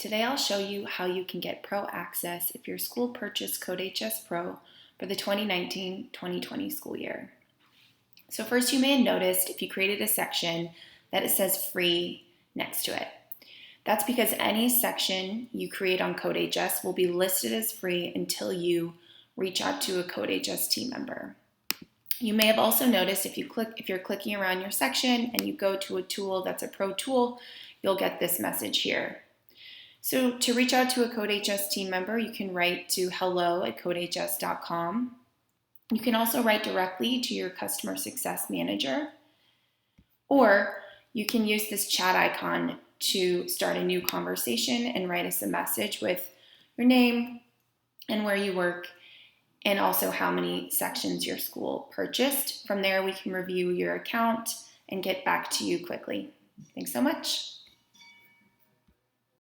Today I'll show you how you can get Pro access if your school purchased CodeHS Pro for the 2019-2020 school year. So first, you may have noticed if you created a section that it says free next to it. That's because any section you create on CodeHS will be listed as free until you reach out to a CodeHS team member. You may have also noticed if you're clicking around your section and you go to a tool that's a Pro tool, you'll get this message here. So to reach out to a CodeHS team member, you can write to hello@codehs.com. You can also write directly to your customer success manager, or you can use this chat icon to start a new conversation and write us a message with your name and where you work, and also how many sections your school purchased. From there, we can review your account and get back to you quickly. Thanks so much.